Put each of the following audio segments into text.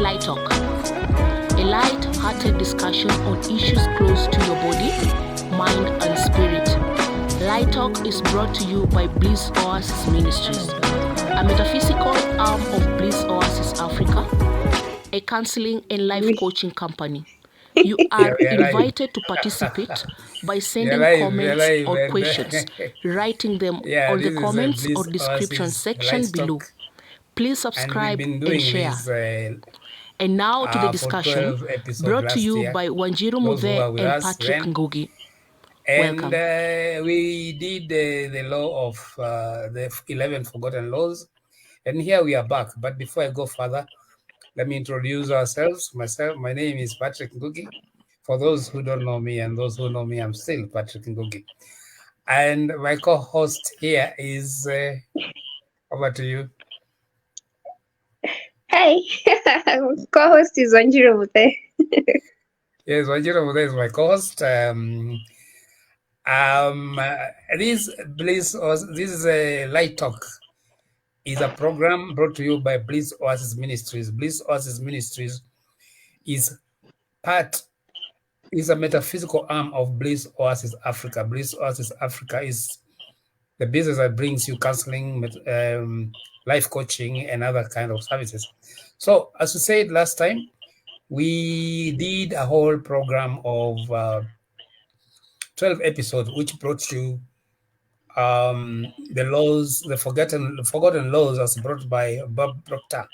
Light Talk, a light-hearted discussion on issues close to your body, mind, and spirit. Light Talk is brought to you by Bliss Oasis Ministries, a metaphysical arm of Bliss Oasis Africa, a counseling and life coaching company. You are invited to participate by sending comments or questions, writing them on the comments or description section below. Please subscribe and share. And now to the discussion, brought to you by Wanjiru Muthe and Patrick Ngugi. And Welcome. we did the law of the 11 forgotten laws. And here we are back. But before I go further, let me introduce ourselves. My name is Patrick Ngugi. For those who don't know me and those who know me, I'm still Patrick Ngugi. And my co-host here is, over to you. Hi, co-host is Wanjiru Muthe. Yes, Wanjiru Muthe is my co-host. This is a Light Talk. Is a program brought to you by Bliss Oasis Ministries. Bliss Oasis Ministries is a metaphysical arm of Bliss Oasis Africa. Bliss Oasis Africa is the business that brings you counseling, life coaching, and other kind of services. So, as we said last time, we did a whole program of 12 episodes, which brought you the laws, the forgotten laws, as brought by Bob Proctor.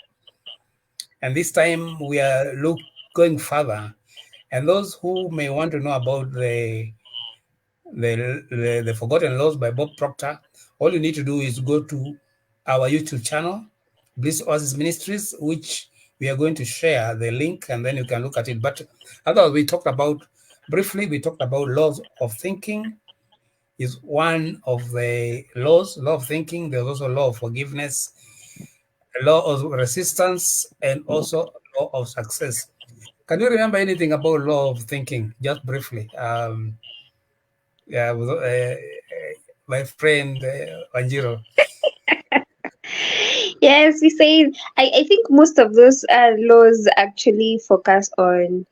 And this time we are going further. And those who may want to know about the forgotten laws by Bob Proctor, all you need to do is go to our YouTube channel, Bliss Oasis Ministries, which we are going to share the link, and then you can look at it. But otherwise, we talked about laws of thinking is one of the laws. Law of thinking. There's also law of forgiveness, law of resistance, and also law of success. Can you remember anything about law of thinking? Just briefly. My friend Wanjiru. Yes, we say I think most of those laws actually focus on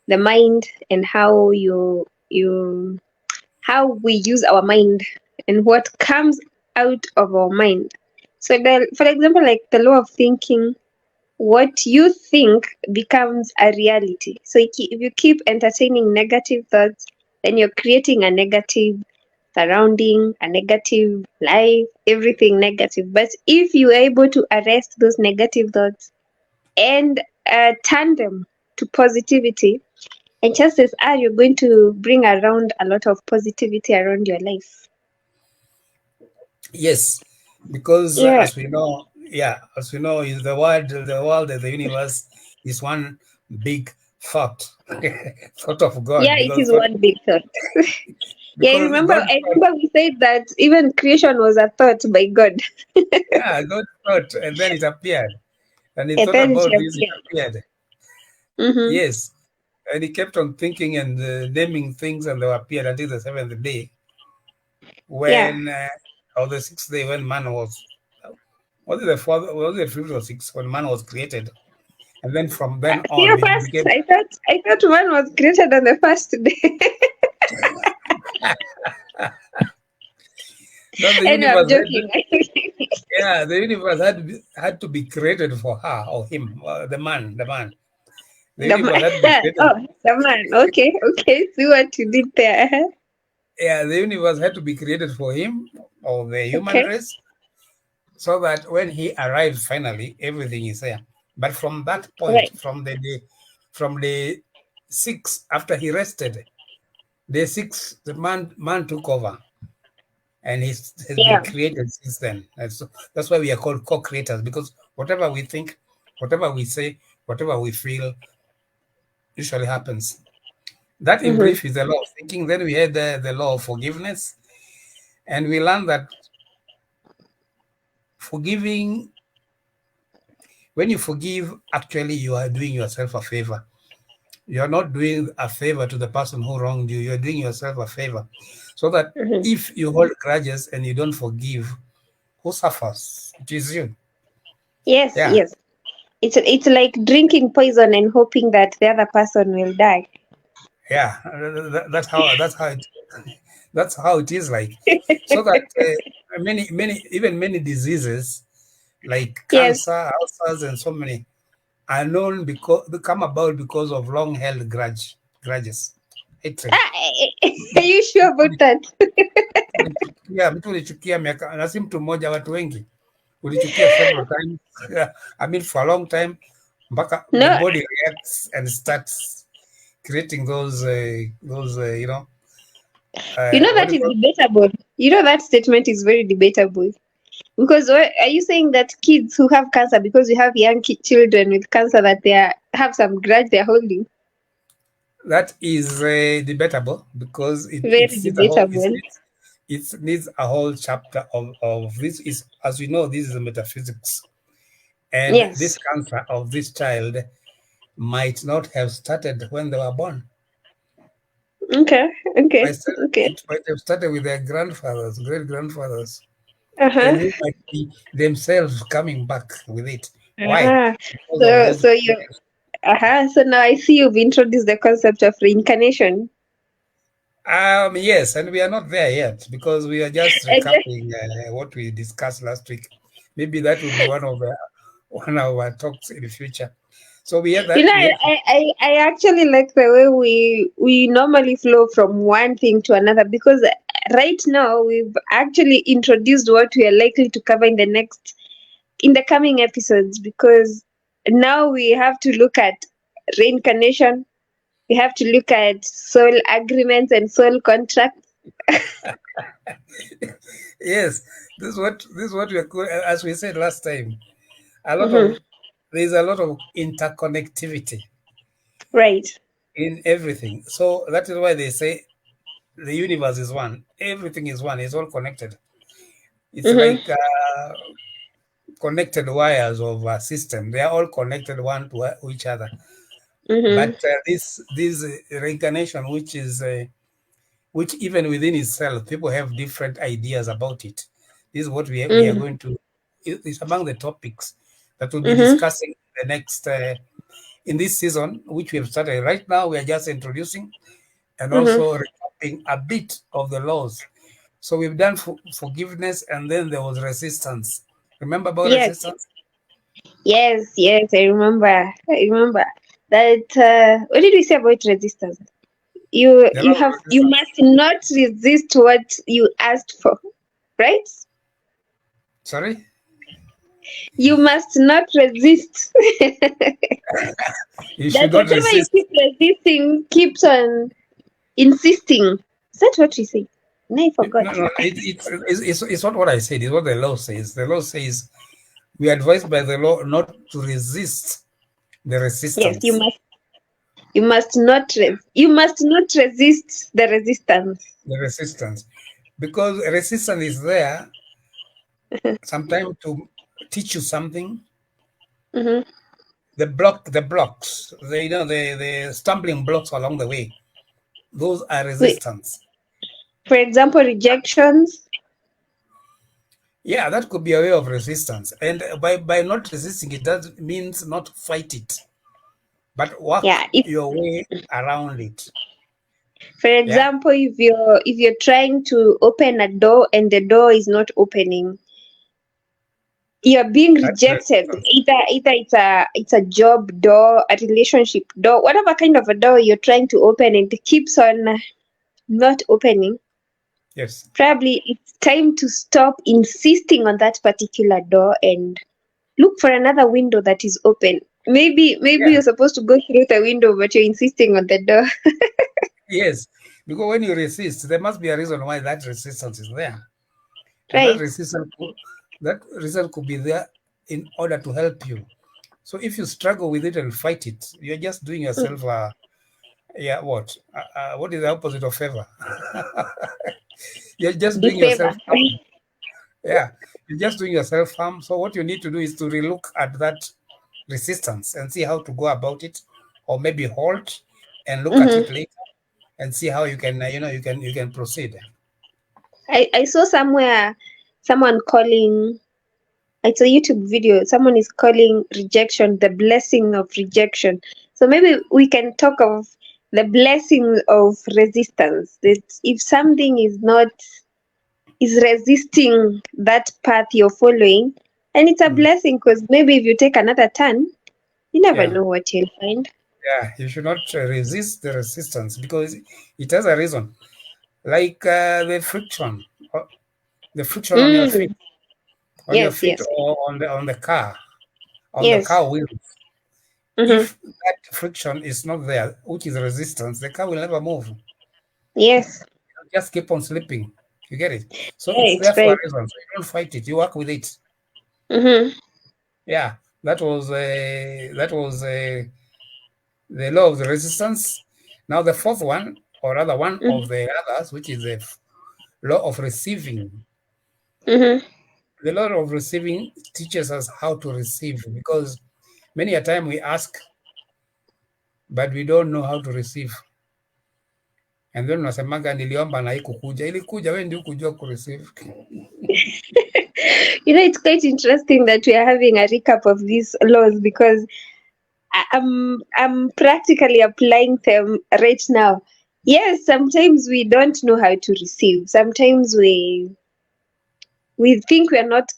the mind and how how we use our mind and what comes out of our mind. So, for example, like the law of thinking, what you think becomes a reality. So, if you keep entertaining negative thoughts, then you're creating a negative surrounding, a negative life, everything negative. But if you are able to arrest those negative thoughts and turn them to positivity, and chances are you're going to bring around a lot of positivity around your life. Yes, because as we know, is the world and the universe is one big thought, thought of God. Yeah, it is one big thought. Yeah, I remember we said that even creation was a thought by God. Yeah, God thought, and then it appeared. And he thought about this, it appeared. Mm-hmm. Yes. And he kept on thinking and naming things, and they appeared until the seventh day. When, or the sixth day, when man was it the fourth, was it the fifth or sixth, when man was created? And then from then on, I thought man was created on the first day. No, the universe the universe had to be created for her or him, the man. The universe had to be created. Oh, the man. Okay. See what you did there. Yeah, the universe had to be created for him or the human race, so that when he arrives finally, everything is there. But from that point, from the sixth, after he rested, the sixth, the man took over. And he's been created since then. And so that's why we are called co-creators, because whatever we think, whatever we say, whatever we feel, usually happens. That in brief is the law of thinking. Then we had the law of forgiveness. And we learned that forgiving, when you forgive, actually you are doing yourself a favor. You're not doing a favor to the person who wronged you. You're doing yourself a favor. So that if you hold grudges and you don't forgive, who suffers? It is you. Yes. It's like drinking poison and hoping that the other person will die. Yeah, that's how that's how it is like. So that many diseases like Yes. cancer, ulcers, and so many are known because they come about because of long held grudges, hatred. Are you sure about that? Mtu ulichukia miaka na si mtu mmoja, watu wengi ulichukia several times. I mean for a long time, mpaka the No, body reacts and starts creating those what that do you is call debatable. That statement is very debatable. Because are you saying that kids who have cancer, because you have young children with cancer, that have some grudge they're holding? that is debatable because Very debatable. it needs a whole chapter of this. Is, as we know, this is metaphysics, and this Yes. cancer of this child might not have started when they were born. Okay. Okay. Okay. It might have started with their grandfathers, great grandfathers, Uh-huh. and who might be themselves coming back with it. Why? Uh-huh. Because of So those. so you so now I see you've introduced the concept of reincarnation. Yes, and we are not there yet because we are just Okay. recapping what we discussed last week. Maybe that will be one of our talks in the future. So we have You that. know, I actually like the way we normally flow from one thing to another, because right now we've actually introduced what we are likely to cover in the coming episodes, because now we have to look at reincarnation, we have to look at soul agreements and soul contracts. Yes, this is what we are as we said last time. A lot Hmm. of There's a lot of interconnectivity Right. in everything. So that is why they say the universe is one. Everything is one. It's all connected. It's Hmm. like connected wires of a system. They are all connected one to each other. Hmm. But this reincarnation, which even within itself, people have different ideas about it. This is what we are Hmm. going to. It's among the topics that we'll be Hmm. discussing in the next in this season, which we have started right now. We are just introducing and Hmm. also recapping a bit of the laws. So we've done forgiveness, and then there was resistance. Remember about Yes. resistance? Yes, I remember. That. What did we say about resistance? The law of You resistance. must not resist what you asked for, right? Sorry? You must not resist. You That should not whatever you resist. keep resisting keeps on insisting. Is that what we say? No, I forgot. No, it's not what I said. It's what the law says. The law says we are advised by the law not to resist the Yes, resistance. you must not resist the resistance. The resistance. Because resistance is there sometimes to teach you something. Hmm. The blocks, the stumbling blocks along the way, those are resistance. For example, rejections. Yeah, that could be a way of resistance. And by not resisting it, that means not fight it, but Yeah. work your way around it. For Yeah, example, if you're trying to open a door and the door is not opening, you're being that's rejected. resistance. Either it's a job door, a relationship door, whatever kind of a door you're trying to open and it keeps on not opening. Yes. Probably it's time to stop insisting on that particular door and look for another window that is open. Maybe Yeah. you're supposed to go through the window, but you're insisting on the door. Yes. Because when you resist, there must be a reason why that resistance is there. And Right. that resistance could be there in order to help you. So if you struggle with it and fight it, you're just doing yourself what is the opposite of favor? You're just doing Disfavor. yourself harm. Yeah, you're just doing yourself harm. So what you need to do is to relook at that resistance and see how to go about it, or maybe halt and look at Hmm. it later and see how you can you can proceed. I saw somewhere someone calling it's a YouTube video. Someone is calling rejection the blessing of rejection. So maybe we can talk of the blessing of resistance. That if something is resisting that path you're following, and it's a blessing, because maybe if you take another turn, you never know what you'll find. Yeah, you should not resist the resistance because it has a reason. Like the friction on your feet, or on the car, the car wheels. If that friction is not there, which is resistance, the car will never move. Yes. It'll just keep on slipping. You get it? So it's there for a reason. So you don't fight it. You work with it. Yeah, that was the law of the resistance. Now the fourth one, or rather one of the others, which is the law of receiving. The law of receiving teaches us how to receive, because many a time we ask, but we don't know how to receive. And then unasemaga niliomba na haikukuja. Ilikuja, wewe ndio hukujua ku receive. It's quite interesting that we are having a recap of these laws, because I'm practically applying them right now. Yes, sometimes we don't know how to receive. Sometimes we think we're not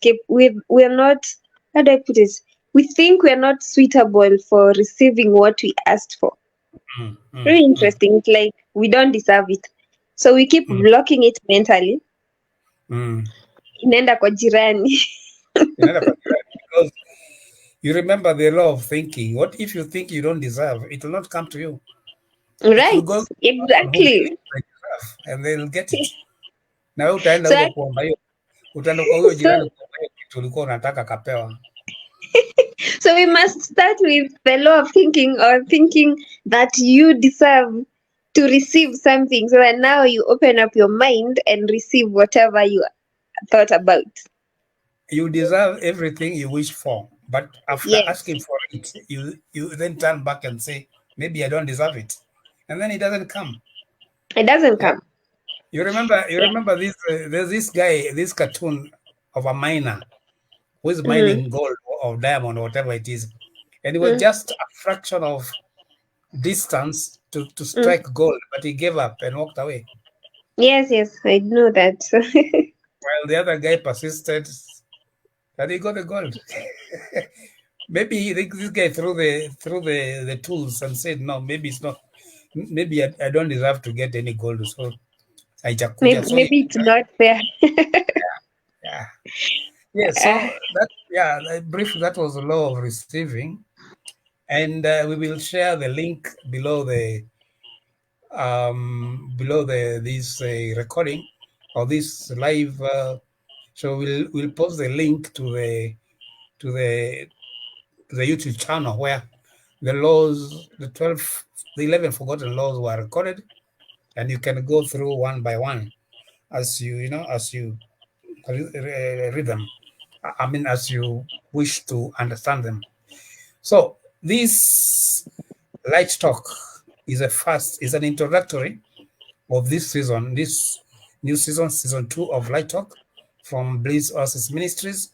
how do I put it? We think we're not suitable for receiving what we asked for. Very interesting. It's like we don't deserve it. So we keep blocking it mentally. Inaenda kwa jirani. Because you remember the law of thinking. What if you think you don't deserve? It will not come to you. Right. Exactly. And they'll get it. Now utaenda huko kuomba hiyo. Utaenda kwa huyo jirani kuomba hiyo kitu ulikuwa unataka kapewa. So we must start with the law of thinking, or thinking that you deserve to receive something, so that now you open up your mind and receive whatever you thought about. You deserve everything you wish for, but after asking for it, you then turn back and say, maybe I don't deserve it, and then it doesn't come. It doesn't come. You remember this? There's this guy, this cartoon of a miner who is mining gold or diamond or whatever it is, and it was just a fraction of distance to strike gold, but he gave up and walked away. Yes, I know that. While the other guy persisted, and he got the gold. Maybe this guy threw the tools and said, no, maybe it's not. Maybe I don't deserve to get any gold. So maybe it's not fair. So briefly, that was the law of receiving, and we will share the link below this recording or this live. So we'll post the link to the YouTube channel where the laws, the 11 forgotten laws were recorded, and you can go through one by one as you read them. I mean, as you wish to understand them. So this Light Talk is an introductory of this season, this new season, season 2 of Light Talk from Bliss Oasis Ministries,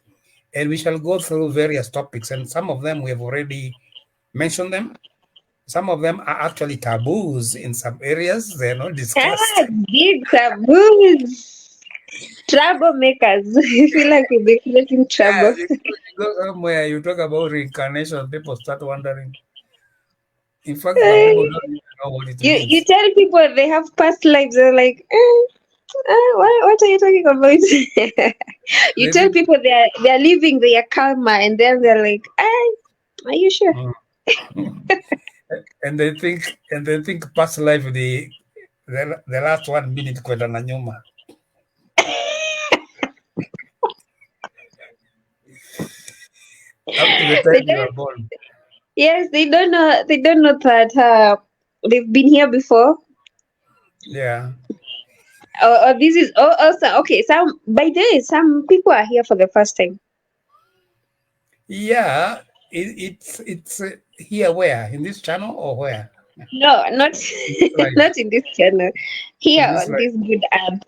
and we shall go through various topics, and some of them we have already mentioned them. Some of them are actually taboos in some areas; they're not discussed. Big taboos. Troublemakers. You feel like you'll be creating trouble. You go somewhere, you talk about reincarnation, people start wondering. In fact, people don't even know what it means. You tell people they have past lives, they're like, what are you talking about? You tell people they're living their karma, and then they're like, are you sure? And they think past life the last 1 minute kwenda na nyuma. Up to the time you are born. Yes, they don't know that they've been here before. Yeah. This is also okay. Some people are here for the first time. Yeah, it's here where, in this channel or where? No, not not in this channel. Here on this good app.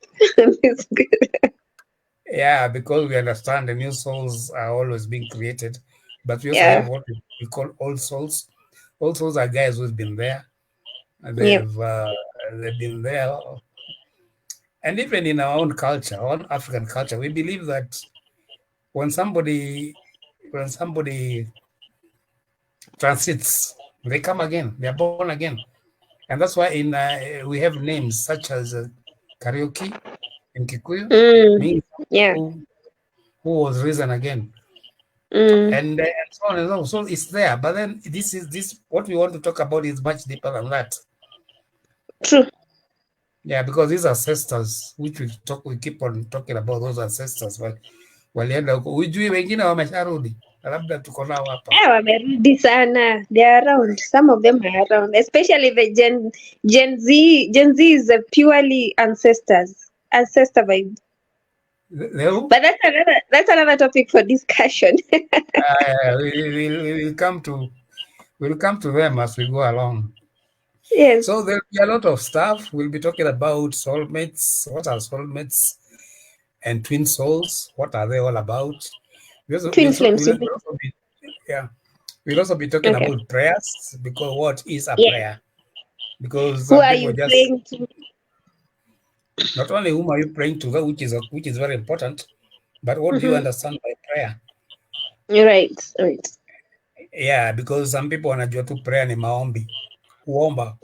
Yeah, because we understand the new souls are always being created, but we also Yeah. have what we call old souls. Old souls are guys who've been there. Yep. They've been there, and even in our own culture, our own African culture, we believe that when somebody when somebody transits, they come again. They are born again, and that's why in we have names such as karaoke in Kikuyu means Yeah. who was risen again. Mm. And so on and so on. So it's there. But then this what we want to talk about is much deeper than that. True. Yeah, because these ancestors, which we keep on talking about those ancestors, walienda huko, hujui wengine wamesharudi, labda tuko nao hapa. Wamerudi sana. They are around. Some of them are around, especially the Gen Z. Gen Z is a purely ancestor vibe. But that's another topic for discussion. We'll come to them as we go along. Yes. So there'll be a lot of stuff. We'll be talking about soulmates. What are soulmates? And twin souls. What are they all about? Twin flames. We'll also be talking Okay. about prayers, because what is a Yeah. prayer? Because Who some are people you just praying to? not only whom are you praying to, which is very important, but what do you understand by prayer? Right. Yeah, because some people wanajua tu prayer ni maombi, kuomba.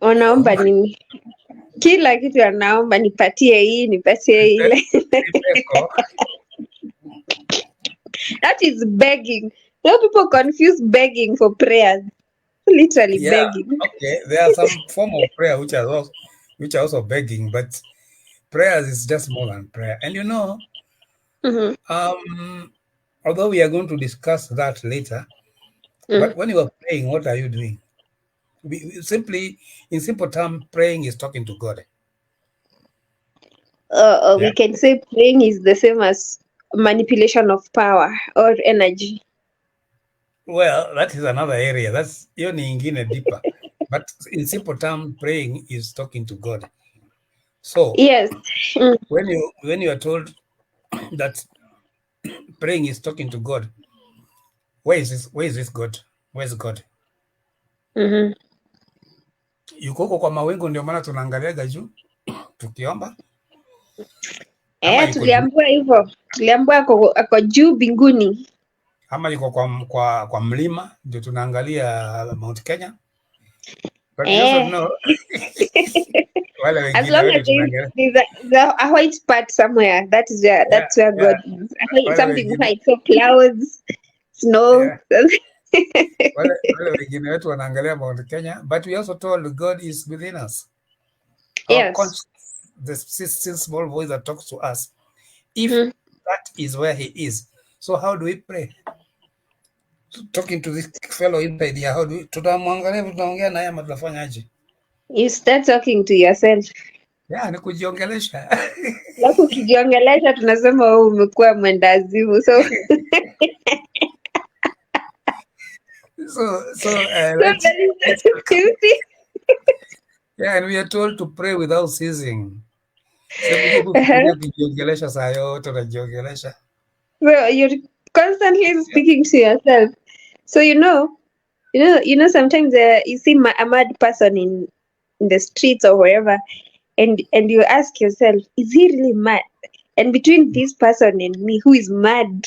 Wanaomba nini? Kila kitu anaomba, nipatie hii, nipatie ile. That is begging. Now people confuse begging for prayers. Literally begging. Okay, there are some form of prayer which are also begging, but prayers is just more than prayer. And although we are going to discuss that later, but when you are praying, what are you doing? In simple terms, praying is talking to God. We can say praying is the same as manipulation of power or energy. Well, that is another area. That's ingine deeper. But in simple terms, praying is talking to God. So yes, when you are told that praying is talking to God, where is this God? Where's God? Yuko huko kwa mawingu, ndio maana tunaangaliaga juu tukiomba. Tuliambiwa hivyo. Tuliambiwa ako juu mbinguni. Ama yuko kwa mlima, ndio tunaangalia Mount Kenya. But you also know as long as there's a white part somewhere, that's where God is. Something white, so clouds, snow. Wale wengine wetu wanaangalia Mount Kenya, but we also told God is within us. Our conscience, the still small voice that talks to us. If that is where He is, so how do we pray? Talking to this fellow inside here, how do we? Tunaongea naye ama tunafanyaje? You start talking to yourself. Yeah, ni kujiongelesha. Alafu ukijiongelesha tunasema wewe umekuwa mwendazimu. So yeah, and we are told to pray without ceasing. So you're constantly speaking to yourself. So sometimes you see a mad person in the streets or wherever, and you ask yourself, is he really mad? And between this person and me, who is mad?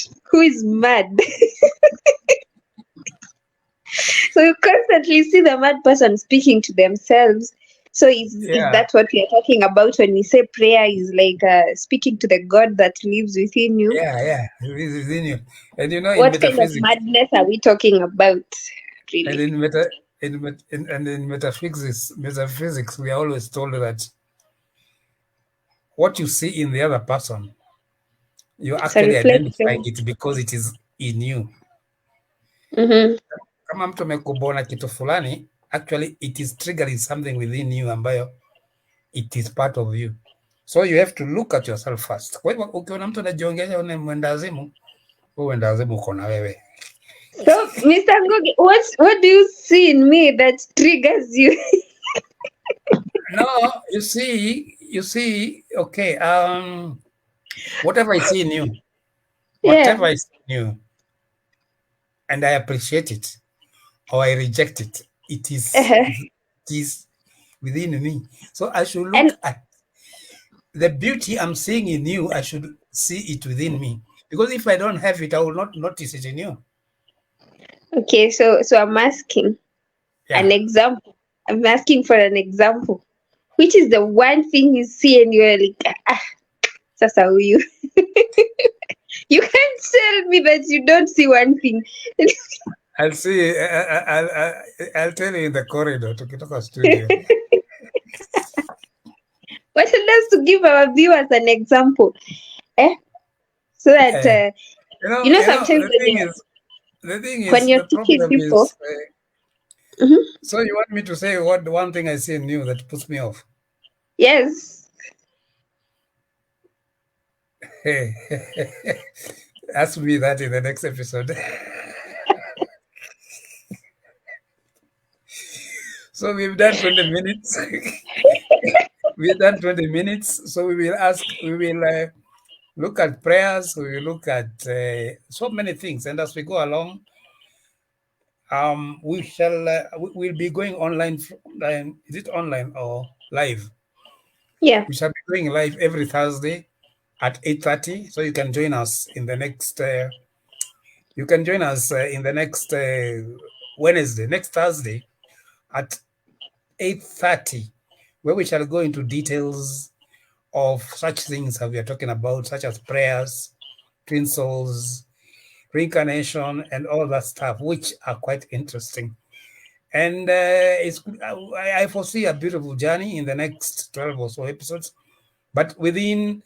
So you constantly see the mad person speaking to themselves. So is that what we are talking about when we say prayer is like speaking to the God that lives within you? Yeah, it is within you. And what kind of madness are we talking about, really? And in metaphysics, we are always told that what you see in the other person, you actually identify it because it is in you. Kama mtu amekubona kitu fulani, actually it is triggering something within you ambayo it is part of you. So you have to look at yourself first. Kwa hivyo ukiona mtu anajiongelea una mwendazimu, mwendazimu uko na wewe. So Mr. Ngugi, what do you see in me that triggers you? No, you see, okay, Whatever I see in you, Yeah. whatever I see in you, and I appreciate it or I reject it, it is within me. So I should look And at the beauty I'm seeing in you. I should see it within me, because if I don't have it, I will not notice it in you. okay, so I'm asking an Yeah. example. I'm asking for an example. Which is the one thing you see and you're like, sasa huyu. You can't tell me that you don't see one thing. I'll see. I'll tell you in the corridor to Kitoko Studio. What else to give our viewers an example? So that sometimes the thing when is, you're the teaching problem people. is. Mhm. So you want me to say what the one thing I see in you that puts me off? Yes. Ask me that in the next episode. So we've done 20 minutes. We've done 20 minutes. So we will look at prayers. We will look at so many things. And as we go along, we'll be going online. Is it online or live? Yeah. We shall be going live every Thursday at 8:30. So you can join us in the next. You can join us in the next Wednesday, next Thursday at 8:30, where we shall go into details of such things that we are talking about, such as prayers, twin souls, reincarnation, and all that stuff, which are quite interesting. And I foresee a beautiful journey in the next 12 or so episodes. But within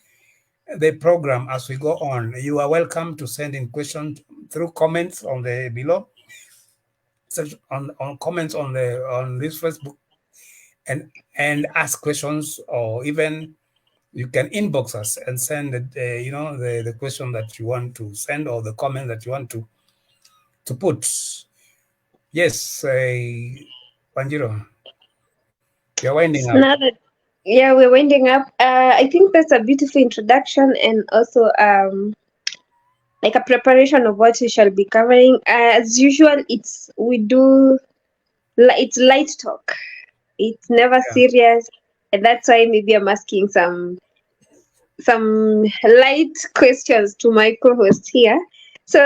the program, as we go on, you are welcome to send in questions through comments on the below, on comments on this Facebook, and ask questions, or even you can inbox us and send the question that you want to send, or the comment that you want to put. Yes, Wanjiro, you're winding up. Now that we're winding up. I think that's a beautiful introduction and also like a preparation of what we shall be covering. As usual, it's light talk. It's never Yeah. serious, and that's why maybe I'm asking some light questions to my co-host here. So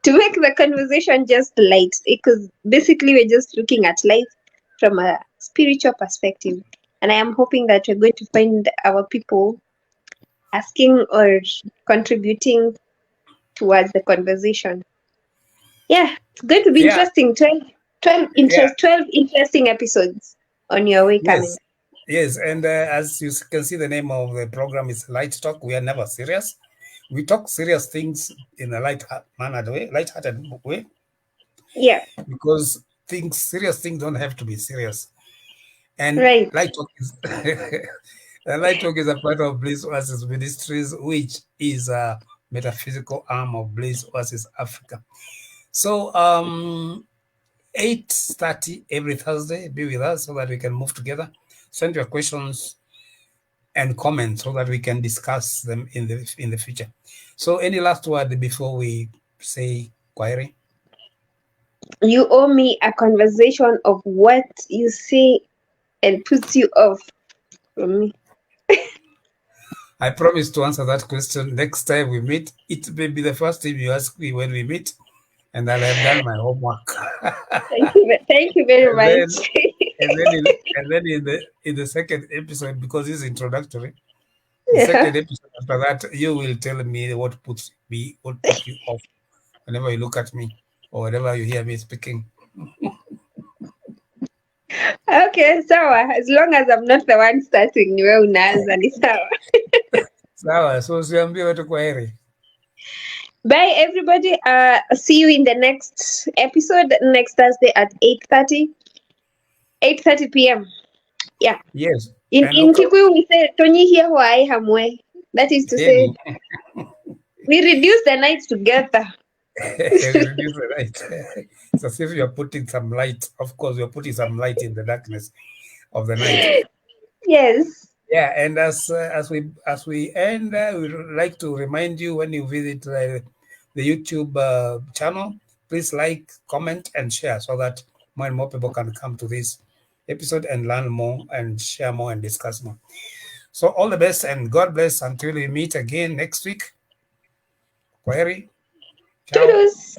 to make the conversation just light, because basically we're just looking at life from a spiritual perspective. And I am hoping that we're going to find our people asking or contributing towards the conversation. Yeah, it's going to be interesting. 12 interesting episodes on your way coming. Yes, and as you can see, the name of the program is Light Talk. We are never serious. We talk serious things in a light-hearted way. Yeah. Because serious things don't have to be serious. And right. Light Talk is Light Talk is a part of Bliss Oasis Ministries, which is a metaphysical arm of Bliss Oasis Africa. So 8:30 every Thursday, be with us so that we can move together. Send your questions and comments so that we can discuss them in the future. So any last word before we say query? You owe me a conversation of what you say and puts you off from me. I promise to answer that question next time we meet. It may be the first time you ask me when we meet, and I'll have done my homework. Thank you very much. And then in the second episode, because it's introductory, the second episode after that, you will tell me what puts you off whenever you look at me or whenever you hear me speaking. Okay, sawa. As long as I'm not the one starting, wewe unaanza ni sawa. Sawa, so usiambie watu kwaheri. Bye everybody. See you in the next episode next Thursday at 8:30 p.m. Yeah. Yes. In Kikuyu we say Tonyi here wai hamwe. That is to say we reduce the night together. Reduce the light. It's as if you're putting some light. Of course, you're putting some light in the darkness of the night. Yes. Yeah, and as we end, we would like to remind you, when you visit the YouTube channel, please like, comment, and share so that more and more people can come to this episode and learn more and share more and discuss more. So all the best and God bless until we meet again next week. Kwaheri. Ciao. Toodles.